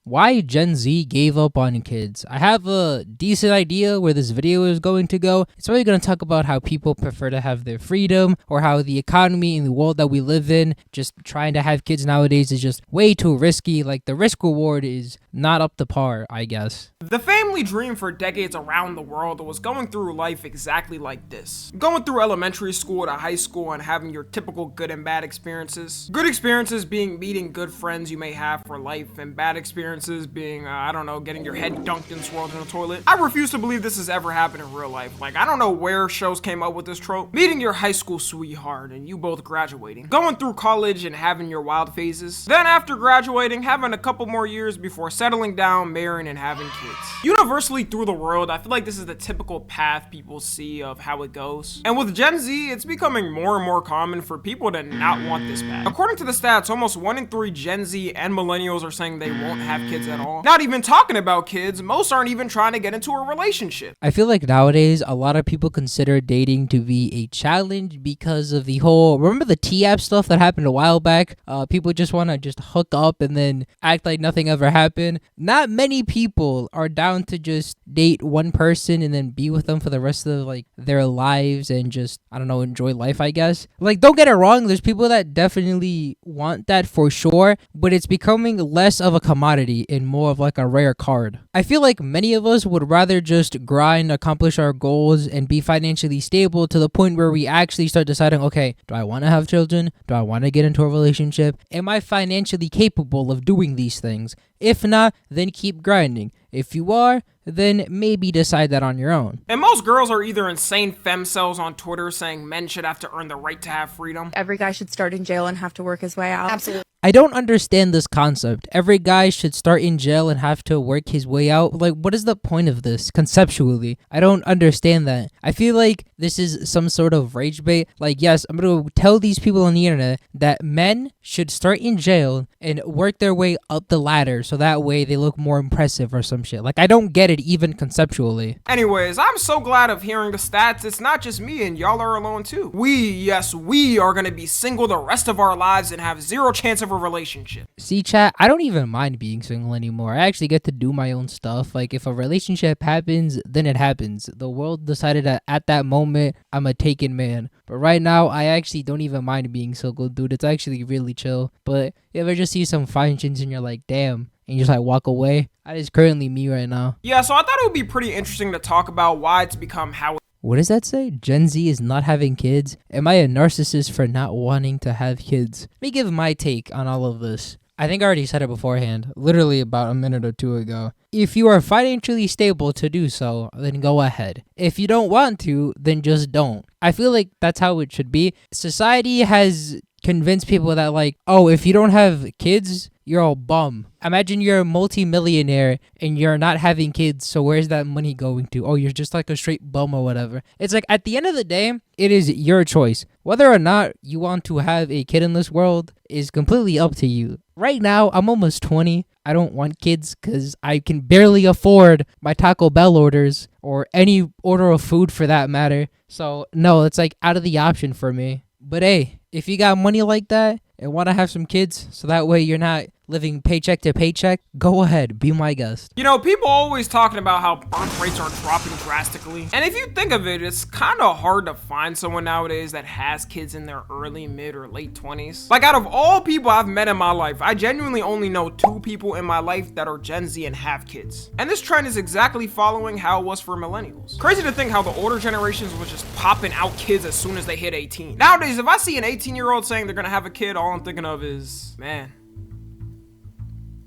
why Gen Z gave up on kids. I have a decent idea where this video is going to go. It's probably going to talk about how people prefer to have their freedom, or how the economy and the world that we live in, just trying to have kids nowadays is just way too risky. Like, the risk reward is not up to par, I guess. The family dream for decades around the world was going through life exactly like this. Going through elementary school to high school and having your typical good and bad experiences. Good experiences being meeting good friends you may have for life, and bad experiences being, I don't know, getting your head dunked and swirled in a toilet. I refuse to believe this has ever happened in real life. Like, I don't know where shows came up with this trope. Meeting your high school sweetheart and you both graduating. Going through college and having your wild phases. Then after graduating, having a couple more years before settling down, marrying, and having kids. Universally through the world, I feel like this is the typical path people see of how it goes. And with Gen Z, it's becoming more and more common for people to not want this path. According to the stats, almost 1 in 3 Gen Z and millennials are saying they won't have kids at all. Not even talking about kids, most aren't even trying to get into a relationship. I feel like nowadays a lot of people consider dating to be a challenge because of the whole, remember the T-app stuff that happened a while back? People just want to just hook up and then act like nothing ever happened. Not many people are down to just date one person and then be with them for the rest of like their lives and just, I don't know, enjoy life, I guess. Like, don't get it wrong, there's people that definitely want that for sure, but it's becoming less of a commodity and more of like a rare card. I feel like many of us would rather just grind, accomplish our goals, and be financially stable to the point where we actually start deciding, okay, do I want to have children? Do I want to get into a relationship? Am I financially capable of doing these things? If not, then keep grinding. If you are, then maybe decide that on your own. And most girls are either insane femcells on Twitter saying men should have to earn the right to have freedom. Every guy should start in jail and have to work his way out. Absolutely. I don't understand this concept. Every guy should start in jail and have to work his way out. Like, what is the point of this conceptually? I don't understand that. I feel like this is some sort of rage bait. Like, yes, I'm going to tell these people on the internet that men should start in jail and work their way up the ladder so that way they look more impressive or some shit. Like, I don't get it even conceptually. Anyways, I'm so glad of hearing the stats. It's not just me, and y'all are alone too. Yes, we are going to be single the rest of our lives and have zero chance of a relationship. See, chat, I don't even mind being single anymore. I actually get to do my own stuff. Like, if a relationship happens, then it happens. The world decided that at that moment, I'm a taken man. But right now, I actually don't even mind being single, dude. It's actually really chill. But you ever just see some fine chins and you're like, damn, and you just like walk away? That is currently me right now. Yeah, so I thought it would be pretty interesting to talk about why it's become how it. What does that say? Gen Z is not having kids? Am I a narcissist for not wanting to have kids? Let me give my take on all of this. I think I already said it beforehand, literally about a minute or two ago. If you are financially stable to do so, then go ahead. If you don't want to, then just don't. I feel like that's how it should be. Society has convinced people that, like, oh, if you don't have kids, you're a bum. Imagine you're a multi-millionaire and you're not having kids, so where's that money going to? Oh, you're just like a straight bum or whatever. It's like, at the end of the day, it is your choice. Whether or not you want to have a kid in this world is completely up to you. Right now, I'm almost 20. I don't want kids because I can barely afford my Taco Bell orders or any order of food for that matter. So, no, it's like out of the option for me. But hey, if you got money like that and want to have some kids so that way you're not living paycheck to paycheck, go ahead, be my guest. You know, people always talking about how birth rates are dropping drastically. And if you think of it, it's kind of hard to find someone nowadays that has kids in their early, mid, or late 20s. Like, out of all people I've met in my life, I genuinely only know 2 people in my life that are Gen Z and have kids. And this trend is exactly following how it was for millennials. Crazy to think how the older generations was just popping out kids as soon as they hit 18. Nowadays, if I see an 18-year-old saying they're gonna have a kid, all I'm thinking of is, man,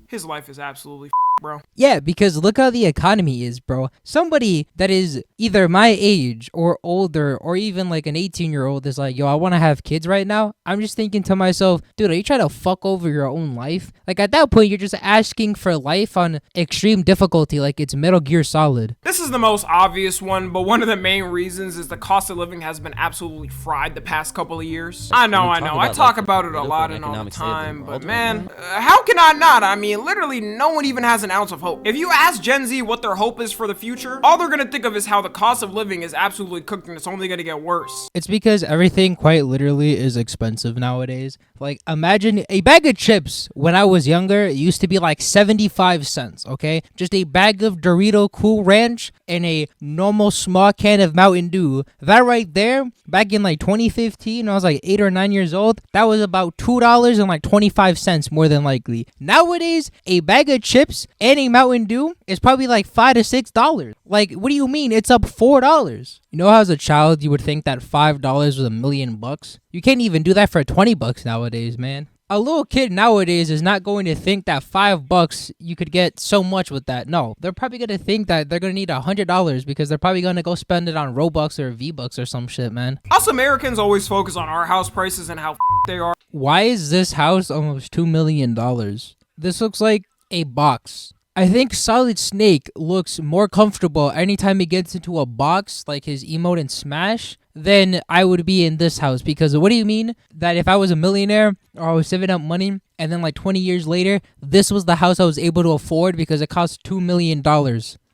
his life is absolutely bro. Yeah, because look how the economy is, bro. Somebody that is either my age or older or even like an 18-year-old is like, yo, I want to have kids right now. I'm just thinking to myself, dude, are you trying to fuck over your own life? Like, at that point, you're just asking for life on extreme difficulty, like it's Metal Gear Solid. This is the most obvious one, but one of the main reasons is the cost of living has been absolutely fried the past couple of years. I know. I talk about it a lot and all the time, but man, how can I not? I mean, literally no one even has an ounce of hope. If you ask Gen Z what their hope is for the future, all they're gonna think of is how the cost of living is absolutely cooked and it's only gonna get worse. It's because everything quite literally is expensive nowadays. Like, imagine a bag of chips when I was younger, it used to be like 75 cents, okay? Just a bag of Dorito Cool Ranch and a normal small can of Mountain Dew. That right there, back in like 2015, I was like 8 or 9 years old, that was about $2 and like 25 cents more than likely. Nowadays, a bag of chips and a Mountain Dew is probably like $5 to $6. Like, what do you mean? It's up $4. You know how as a child you would think that $5 was $1 million? You can't even do that for $20 nowadays, man. A little kid nowadays is not going to think that $5 you could get so much with that. No, they're probably going to think that they're going to need $100 because they're probably going to go spend it on Robux or V-Bucks or some shit, man. Us Americans always focus on our house prices and how they are. Why is this house almost $2 million? This looks like a box. I think Solid Snake looks more comfortable anytime he gets into a box like his emote in Smash than I would be in this house. Because what do you mean that if I was a millionaire or I was saving up money and then like 20 years later, this was the house I was able to afford because it cost $2 million?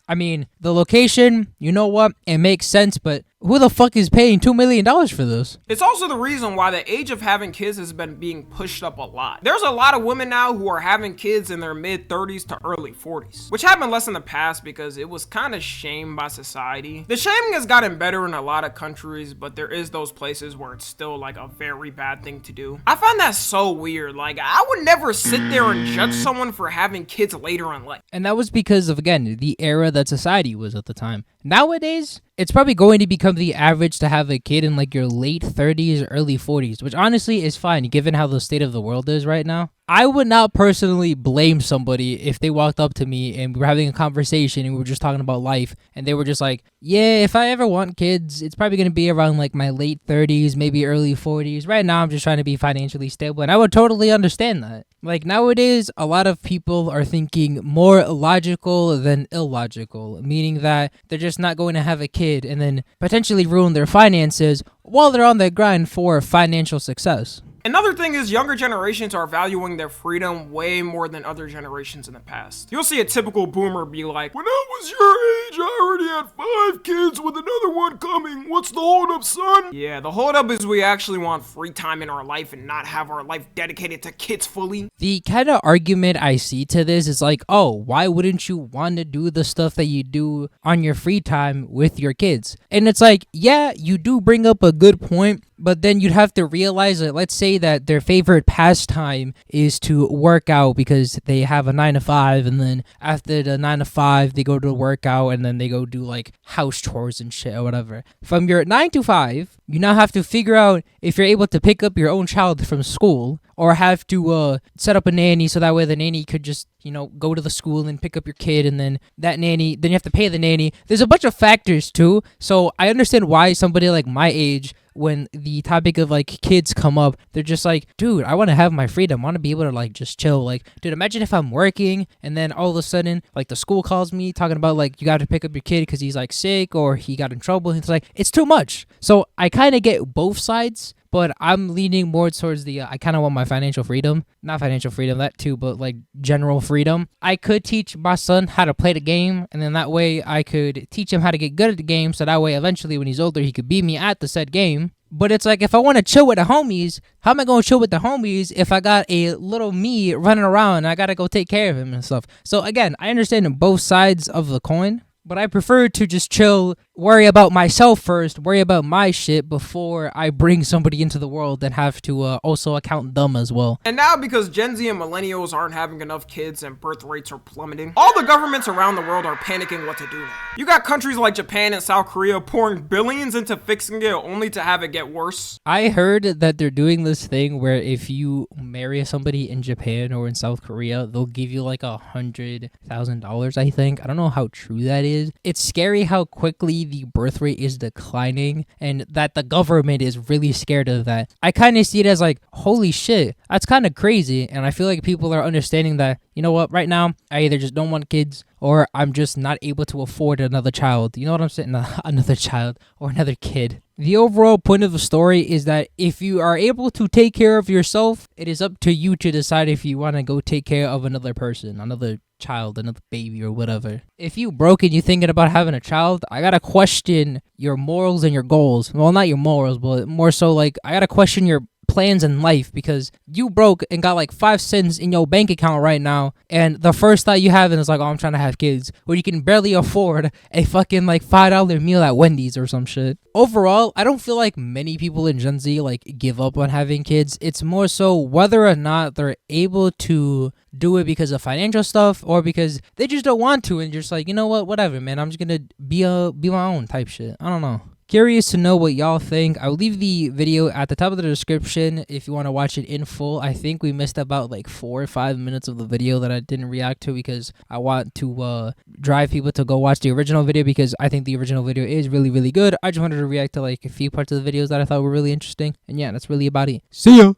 I mean, the location, you know what? It makes sense, but who the fuck is paying $2 million for this? It's also the reason why the age of having kids has been being pushed up a lot. There's a lot of women now who are having kids in their mid 30s to early 40s, which happened less in the past because it was kind of shamed by society. The shaming has gotten better in a lot of countries, but there is those places where it's still like a very bad thing to do. I find that so weird. Like, I would never sit there and judge someone for having kids later in life. And that was because of, again, the era that society was at the time. Nowadays, it's probably going to become the average to have a kid in like your late 30s, early 40s, which honestly is fine given how the state of the world is right now. I would not personally blame somebody if they walked up to me and we were having a conversation and we were just talking about life and they were just like, yeah, if I ever want kids, it's probably going to be around like my late 30s, maybe early 40s. Right now, I'm just trying to be financially stable, and I would totally understand that. Like, nowadays, a lot of people are thinking more logical than illogical, meaning that they're just not going to have a kid and then potentially ruin their finances while they're on their grind for financial success. Another thing is younger generations are valuing their freedom way more than other generations in the past. You'll see a typical boomer be like, when I was your age, I already had 5 kids with another one coming. What's the holdup, son? Yeah, the holdup is we actually want free time in our life and not have our life dedicated to kids fully. The kind of argument I see to this is like, oh, why wouldn't you want to do the stuff that you do on your free time with your kids? And it's like, yeah, you do bring up a good point. But then you'd have to realize that, let's say that their favorite pastime is to work out because they have a 9 to 5, and then after the 9 to 5, they go to work out and then they go do like house chores and shit or whatever. From your 9 to 5, you now have to figure out if you're able to pick up your own child from school or have to set up a nanny so that way the nanny could just, you know, go to the school and pick up your kid, and then that nanny, then you have to pay the nanny. There's a bunch of factors too. So I understand why somebody like my age, when the topic of like kids come up, they're just like, dude, I want to have my freedom. I want to be able to like just chill. Like, dude, imagine if I'm working and then all of a sudden like the school calls me talking about like you got to pick up your kid because he's like sick or he got in trouble. It's like, it's too much. So I kind of get both sides, but I'm leaning more towards the I kind of want my financial freedom. Not financial freedom, that too, but like general freedom. I could teach my son how to play the game, and then that way I could teach him how to get good at the game, so that way eventually when he's older he could beat me at the said game. But it's like, if I want to chill with the homies, how am I going to chill with the homies if I got a little me running around and I got to go take care of him and stuff? So again, I understand both sides of the coin, but I prefer to just chill, worry about myself first, worry about my shit before I bring somebody into the world and have to also account them as well. And now, because Gen Z and millennials aren't having enough kids and birth rates are plummeting, all the governments around the world are panicking what to do now. You got countries like Japan and South Korea pouring billions into fixing it only to have it get worse. I heard that they're doing this thing where if you marry somebody in Japan or in South Korea, they'll give you like $100,000, I think. I don't know how true that is. It's scary how quickly the birth rate is declining and that the government is really scared of that. I kind of see it as like, holy shit, that's kind of crazy. And I feel like people are understanding that, you know what, right now, I either just don't want kids or I'm just not able to afford another child. You know what I'm saying? Another child or another kid. The overall point of the story is that if you are able to take care of yourself, it is up to you to decide if you want to go take care of another person, another child, another baby or whatever. If you broke and you thinking about having a child, I gotta question your morals and your goals. Well, not your morals, but more so like I gotta question your plans in life, because you broke and got like 5 cents in your bank account right now, and the first thought you have is like, oh, I'm trying to have kids, when you can barely afford a fucking like $5 meal at Wendy's or some shit. Overall, I don't feel like many people in Gen Z like give up on having kids. It's more so whether or not they're able to do it because of financial stuff or because they just don't want to, and just like, you know what, whatever, man, I'm just gonna be my own type shit. I don't know. Curious to know what y'all think. I'll leave the video at the top of the description if you want to watch it in full. I think we missed about like 4 or 5 minutes of the video that I didn't react to because I want to drive people to go watch the original video, because I think the original video is really, really good. I just wanted to react to like a few parts of the videos that I thought were really interesting. And yeah, that's really about it. See ya!